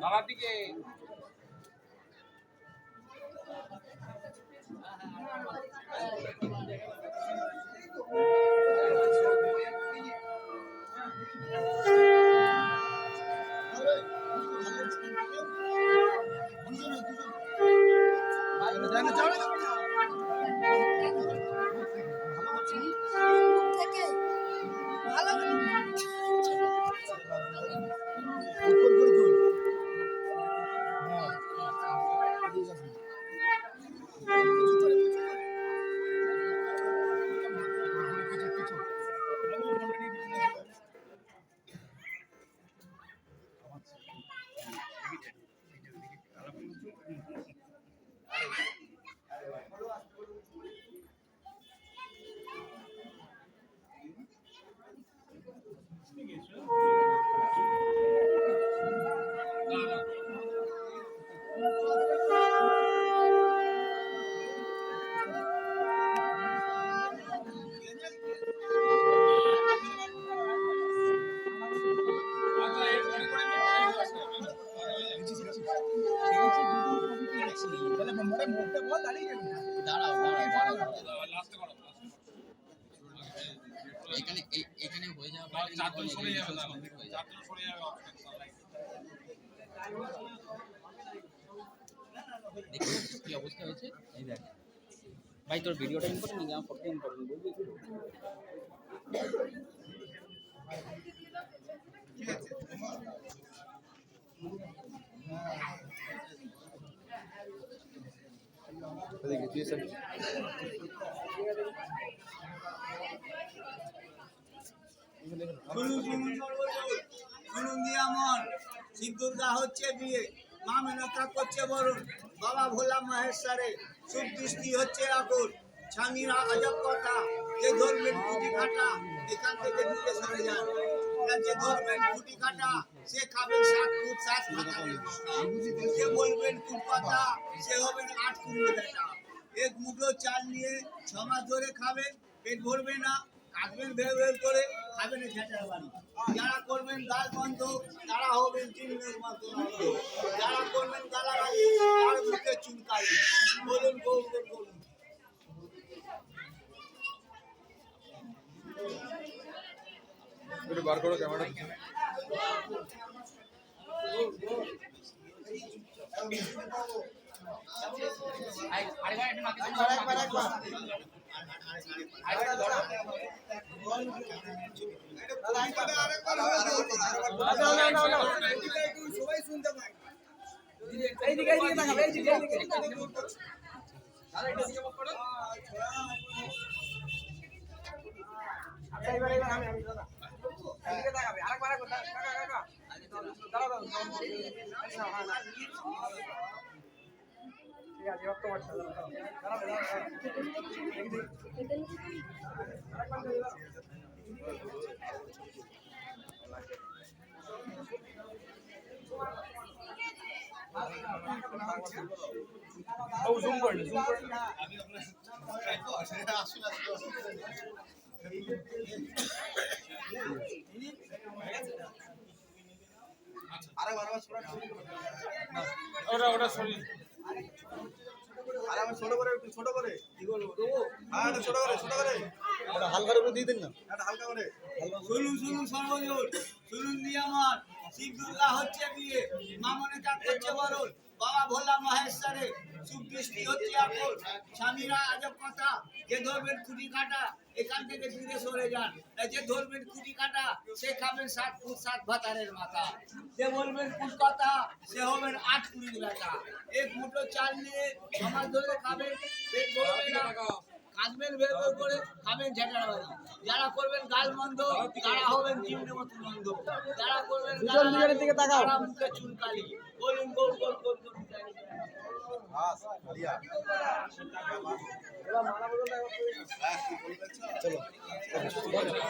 দাদার দিকে এখানে হয়ে যাবে চারজন সরে যাবে চারজন সরে যাবে দেখুন কি অবস্থা হয়েছে এই দেখ ভাই তোর ভিডিওটা ইম্পর্টেন্ট না আমার ফটো ইম্পর্টেন্ট বলবি ঠিক আছে দেখি তুই স্যার শুনুন দিয়ে আমার শিব দুর্গা হচ্ছে বিয়ে মা মেনকা করছে বরুণ বাবা ভোলা মহেশ্বরে শুভ দৃষ্টি হচ্ছে আকুল স্বামীরা আজব কথা যে ধরবেন কুটি কাটা এখান থেকে দূরে সরে যান যে ধরবেন কুটি কাটা সে খাবেন 7 ফুট 7 ভাতারের মাথা যে বলবেন কুট পাতা সে হবেন 8 কুড়ি বেটা এক মুঠো চাল নিয়ে 6 মাস ধরে খাবেন পেট ভরবে না কাটবেন বের বের করে খাবেন ঝেঁটার বাড়ি যারা করবেন গাল বন্ধ তারা হবেন চিংড়ির মতো যারা করবেন গালাগালি তার মুখে চুলকালি বলুন বলুন বলুন একটু বার করো ক্যামেরাটা সবাই শুনতে পাই জুম করে জুম করে ওটা সরি আর আমি ছোট করে একটু ছোট করে কি বলবো দেবো হ্যাঁ ছোট করে ওটা হালকা করে দিয়ে দিন না এটা হালকা করে শুনুন সর্বজন শুনুন দিয়ে আমার শিব দুর্গা হচ্ছে বিয়ে মামনে কাজ করছে বরণ বাবা ভোলা মহেশ্বরে শুভ দৃষ্টি হচ্ছে এখন স্বামীরা আজব কথা যে ধরবেন কুটি কাটা এখান থেকে দূরে সরে যান যে ধরবেন কুটি কাটা সে খাবেন 7 ফুট 7 ভাতারের মাথা যে বলবেন কুট কথা সে হবেন 8 কুড়ি বেটা এক মুঠো চাল নিয়ে সমাজ ধরে খাবেন পেট ভরবে না কাটবেন বের বের করে খাবেন ঝেঁটার বাড়ি যারা করবেন গাল বন্ধ তারা হবেন চিমড়ির মতো বন্ধ যারা করবেন তারা মুখে চুলকালি বলুন গোল গোল গোল গোল মালা বদল চলো